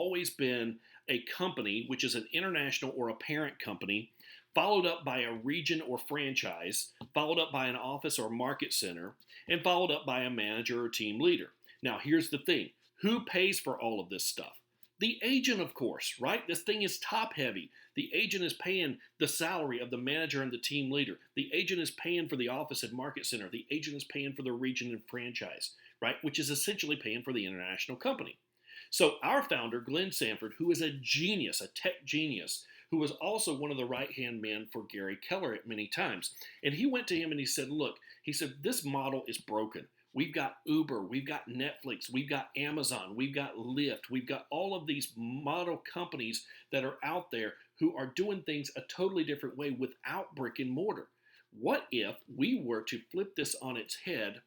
always been a company, which is an international or a parent company, followed up by a region or franchise, followed up by an office or market center, and followed up by a manager or team leader. Now, here's the thing. Who pays for all of this stuff? The agent, of course, right? This thing is top heavy. The agent is paying the salary of the manager and the team leader. The agent is paying for the office and market center. The agent is paying for the region and franchise, right? Which is essentially paying for the international company. So our founder, Glenn Sanford, who is a genius, a tech genius, who was also one of the right-hand men for Gary Keller at many times. And he went to him and he said, look, he said, this model is broken. We've got Uber, we've got Netflix, we've got Amazon, we've got Lyft, we've got all of these model companies that are out there who are doing things a totally different way without brick and mortar. What if we were to flip this on its head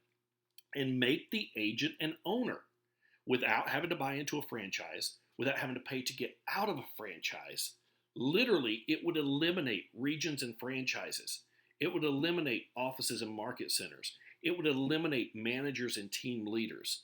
and make the agent an owner without having to buy into a franchise, without having to pay to get out of a franchise? Literally, it would eliminate regions and franchises. It would eliminate offices and market centers. It would eliminate managers and team leaders.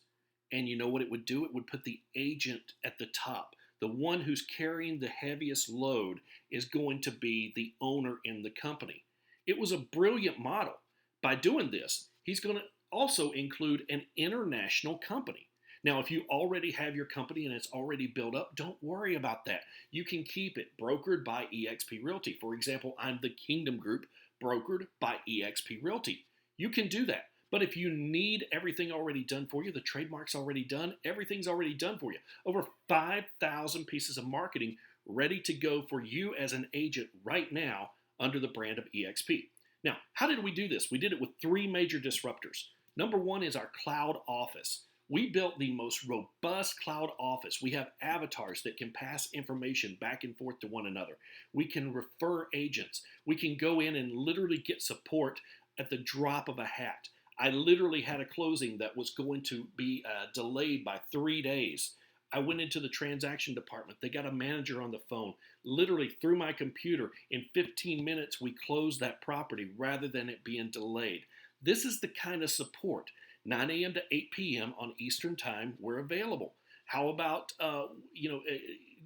And you know what it would do? It would put the agent at the top. The one who's carrying the heaviest load is going to be the owner in the company. It was a brilliant model. By doing this, he's going to also include an international company. Now, if you already have your company and it's already built up, don't worry about that. You can keep it brokered by eXp Realty. For example, I'm the Kingdom Group, brokered by eXp Realty. You can do that. But if you need everything already done for you, the trademark's already done, everything's already done for you. Over 5,000 pieces of marketing ready to go for you as an agent right now under the brand of eXp. Now, how did we do this? We did it with three major disruptors. Number one is our cloud office. We built the most robust cloud office. We have avatars that can pass information back and forth to one another. We can refer agents. We can go in and literally get support at the drop of a hat. I literally had a closing that was going to be delayed by 3 days. I went into the transaction department. They got a manager on the phone. Literally through my computer, in 15 minutes, we closed that property rather than it being delayed. This is the kind of support. 9 a.m. to 8 p.m. on Eastern Time, we're available. How about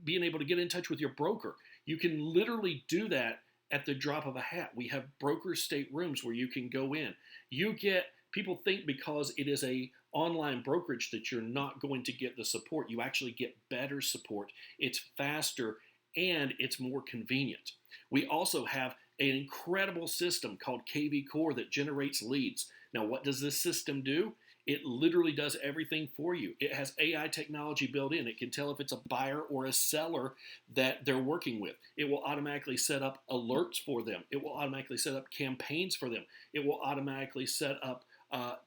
being able to get in touch with your broker? You can literally do that at the drop of a hat. We have broker state rooms where you can go in. People think because it is a online brokerage that you're not going to get the support. You actually get better support. It's faster and it's more convenient. We also have an incredible system called KV Core that generates leads. Now, what does this system do? It literally does everything for you. It has AI technology built in. It can tell if it's a buyer or a seller that they're working with. It will automatically set up alerts for them. It will automatically set up campaigns for them. It will automatically set up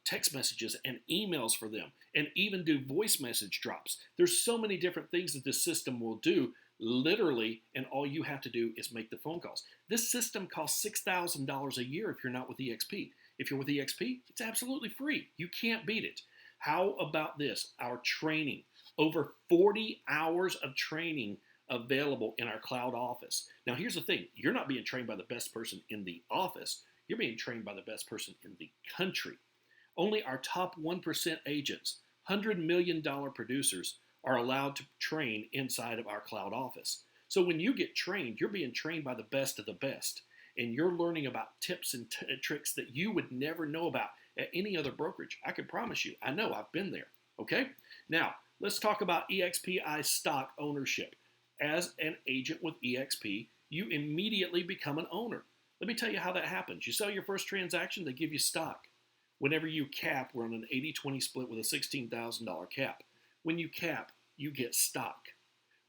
text messages and emails for them, and even do voice message drops. There's so many different things that this system will do literally, and all you have to do is make the phone calls. This system costs $6,000 a year if you're not with eXp. If you're with eXp, it's absolutely free. You can't beat it. How about this? Our training. Over 40 hours of training available in our cloud office. Now, here's the thing. You're not being trained by the best person in the office. You're being trained by the best person in the country. Only our top 1% agents, $100 million producers, are allowed to train inside of our cloud office. So when you get trained, you're being trained by the best of the best. And you're learning about tips and tricks that you would never know about at any other brokerage. I can promise you. I know. I've been there. Okay? Now, let's talk about EXPI stock ownership. As an agent with EXP, you immediately become an owner. Let me tell you how that happens. You sell your first transaction, they give you stock. Whenever you cap, we're on an 80-20 split with a $16,000 cap. When you cap, you get stock.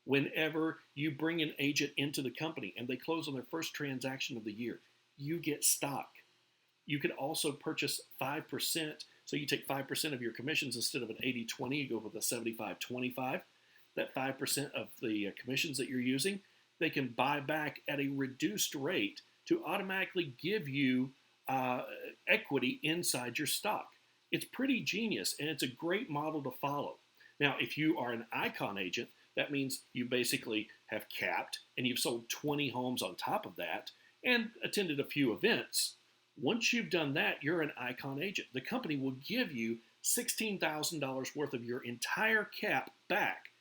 Whenever you bring an agent into the company and they close on their first transaction of the year, you get stock. You can also purchase 5%. So you take 5% of your commissions instead of an 80-20, you go with a 75-25. That 5% of the commissions that you're using, they can buy back at a reduced rate to automatically give you equity inside your stock. It's pretty genius, and it's a great model to follow. Now, if you are an icon agent, that means you basically have capped and you've sold 20 homes on top of that and attended a few events. Once you've done that, you're an icon agent. The company will give you $16,000 worth of your entire cap back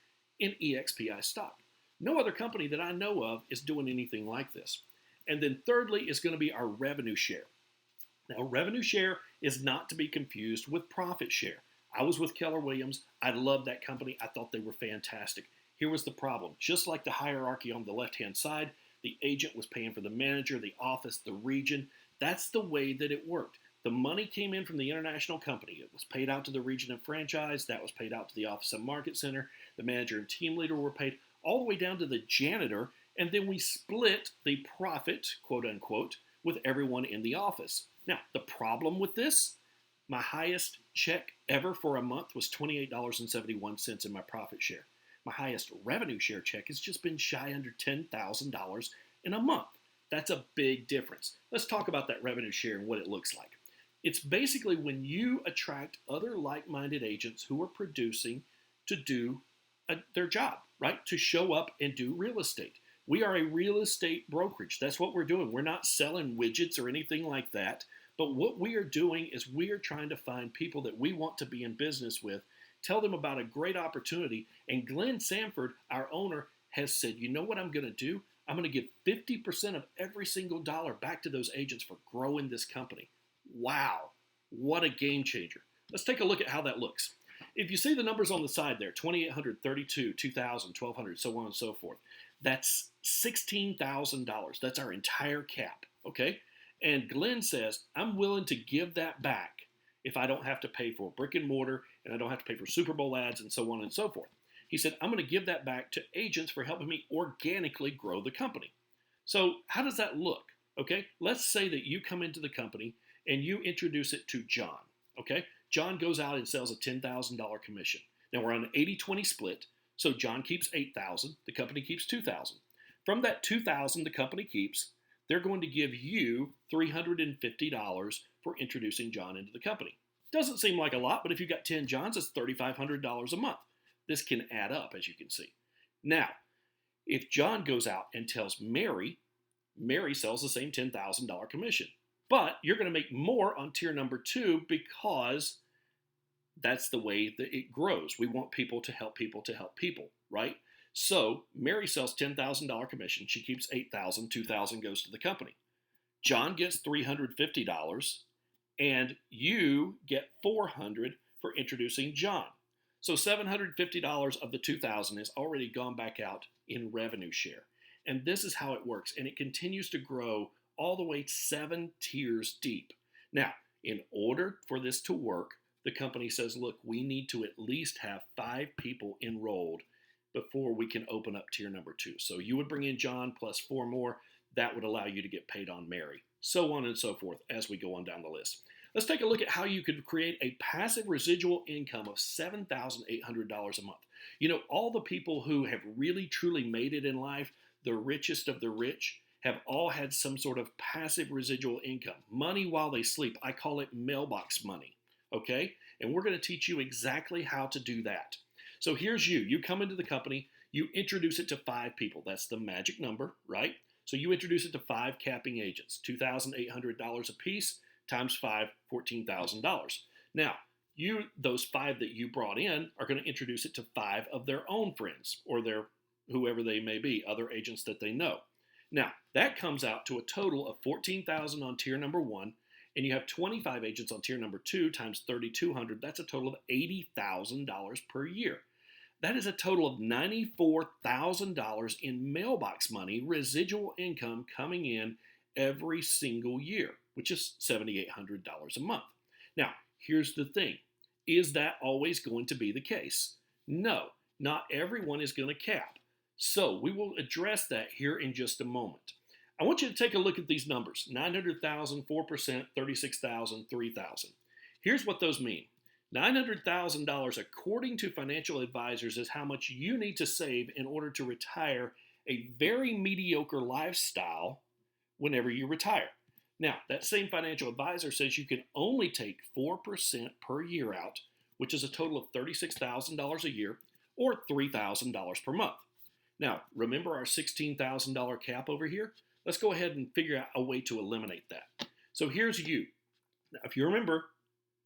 in EXPI stock. No other company that I know of is doing anything like this. And then thirdly is going to be our revenue share. Now, revenue share is not to be confused with profit share. I was with Keller Williams. I loved that company. I thought they were fantastic. Here was the problem. Just like the hierarchy on the left-hand side, the agent was paying for the manager, the office, the region. That's the way that it worked. The money came in from the international company. It was paid out to the region and franchise. That was paid out to the office and market center. The manager and team leader were paid all the way down to the janitor. And then we split the profit, quote unquote, with everyone in the office. Now, the problem with this, my highest check ever for a month was $28.71 in my profit share. My highest revenue share check has just been shy under $10,000 in a month. That's a big difference. Let's talk about that revenue share and what it looks like. It's basically when you attract other like-minded agents who are producing to do their job, right? To show up and do real estate. We are a real estate brokerage. That's what we're doing. We're not selling widgets or anything like that. But what we are doing is we are trying to find people that we want to be in business with, tell them about a great opportunity. And Glenn Sanford, our owner, has said, you know what I'm going to do? I'm going to give 50% of every single dollar back to those agents for growing this company. Wow, what a game changer. Let's take a look at how that looks. If you see the numbers on the side there, 2,800, 32, 2,000, 1,200, so on and so forth, that's $16,000. That's our entire cap, okay? And Glenn says, I'm willing to give that back if I don't have to pay for brick and mortar and I don't have to pay for Super Bowl ads and so on and so forth. He said, I'm going to give that back to agents for helping me organically grow the company. So how does that look? Okay, let's say that you come into the company and you introduce it to John. Okay, John goes out and sells a $10,000 commission. Now we're on an 80-20 split, so John keeps $8,000, the company keeps $2,000. From that $2,000 the company keeps, they're going to give you $350 for introducing John into the company. Doesn't seem like a lot, but if you've got 10 Johns, it's $3,500 a month. This can add up, as you can see. Now, if John goes out and tells Mary, Mary sells the same $10,000 commission. But you're going to make more on tier number 2 because that's the way that it grows. We want people to help people, right? So Mary sells $10,000 commission. She keeps $8,000. $2,000 goes to the company. John gets $350, and you get $400 for introducing John. So $750 of the $2,000 has already gone back out in revenue share. And this is how it works. And it continues to grow all the way 7 tiers deep. Now, in order for this to work, the company says, look, we need to at least have 5 people enrolled before we can open up tier number 2. So you would bring in John plus 4 more. That would allow you to get paid on Mary. So on and so forth as we go on down the list. Let's take a look at how you could create a passive residual income of $7,800 a month. You know, all the people who have really truly made it in life, the richest of the rich, have all had some sort of passive residual income. Money while they sleep. I call it mailbox money, okay? And we're going to teach you exactly how to do that. So here's you. You come into the company, you introduce it to 5 people. That's the magic number, right? So you introduce it to 5 capping agents, $2,800 a piece times 5, $14,000. Now, those 5 that you brought in are going to introduce it to 5 of their own friends or their whoever they may be, other agents that they know. Now, that comes out to a total of $14,000 on tier number 1, and you have 25 agents on tier number 2 times $3,200. That's a total of $80,000 per year. That is a total of $94,000 in mailbox money, residual income coming in every single year, which is $7,800 a month. Now, here's the thing. Is that always going to be the case? No, not everyone is going to cap. So we will address that here in just a moment. I want you to take a look at these numbers. 900,000, 4%, 36,000, 3,000. Here's what those mean. $900,000, according to financial advisors, is how much you need to save in order to retire a very mediocre lifestyle whenever you retire. Now, that same financial advisor says you can only take 4% per year out, which is a total of $36,000 a year or $3,000 per month. Now, remember our $16,000 cap over here? Let's go ahead and figure out a way to eliminate that. So here's you. Now, if you remember,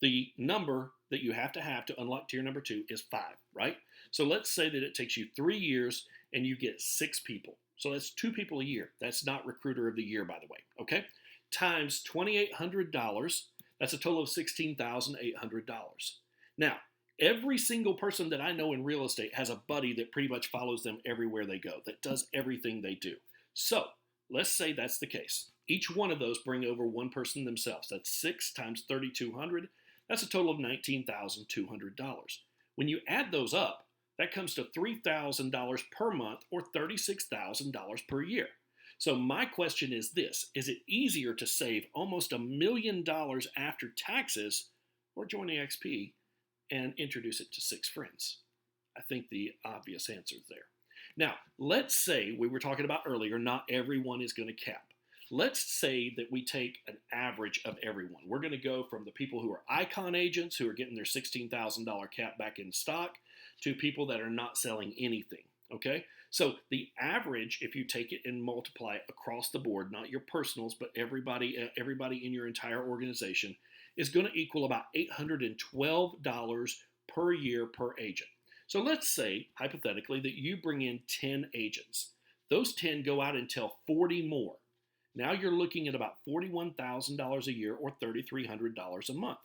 the number that you have to unlock tier number 2 is 5, right? So let's say that it takes you 3 years and you get 6 people. So that's 2 people a year. That's not recruiter of the year, by the way. Okay? Times $2,800. That's a total of $16,800. Now, every single person that I know in real estate has a buddy that pretty much follows them everywhere they go, that does everything they do. So let's say that's the case. Each one of those bring over one person themselves. That's 6 times 3,200. That's a total of $19,200. When you add those up, that comes to $3,000 per month or $36,000 per year. So my question is this: is it easier to save almost $1,000,000 after taxes or join EXP and introduce it to 6 friends? I think the obvious answer is there. Now, let's say we were talking about earlier, not everyone is going to cap. Let's say that we take an average of everyone. We're going to go from the people who are icon agents who are getting their $16,000 cap back in stock to people that are not selling anything. Okay? So the average, if you take it and multiply it across the board, not your personals, but everybody in your entire organization, is going to equal about $812 per year per agent. So let's say, hypothetically, that you bring in 10 agents. Those 10 go out and tell 40 more. Now you're looking at about $41,000 a year or $3,300 a month.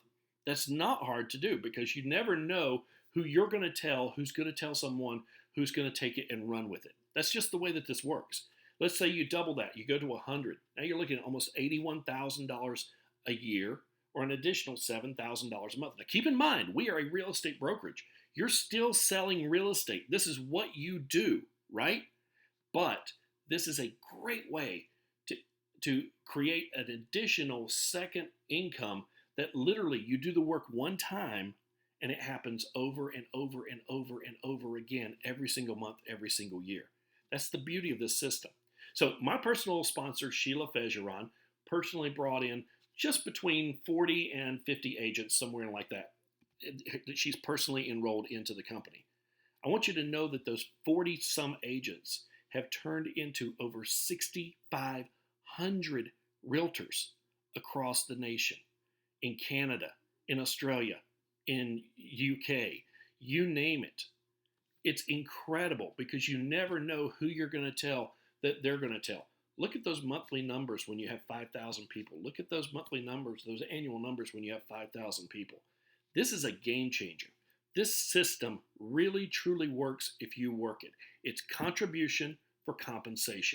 That's not hard to do because you never know who you're going to tell, who's going to tell someone, who's going to take it and run with it. That's just the way that this works. Let's say you double that, you go to 100. Now you're looking at almost $81,000 a year or an additional $7,000 a month. Now keep in mind, we are a real estate brokerage. You're still selling real estate. This is what you do, right? But this is a great way to create an additional second income that literally you do the work one time and it happens over and over and over and over again every single month, every single year. That's the beauty of this system. So my personal sponsor, Sheila Fejeron, personally brought in just between 40 and 50 agents, somewhere like that. She's personally enrolled into the company. I want you to know that those 40-some agents have turned into over 6,500 realtors across the nation, in Canada, in Australia, in UK, you name it. It's incredible because you never know who you're going to tell that they're going to tell. Look at those monthly numbers when you have 5,000 people. Look at those monthly numbers, those annual numbers when you have 5,000 people. This is a game changer. This system really, truly works if you work it. It's contribution for compensation.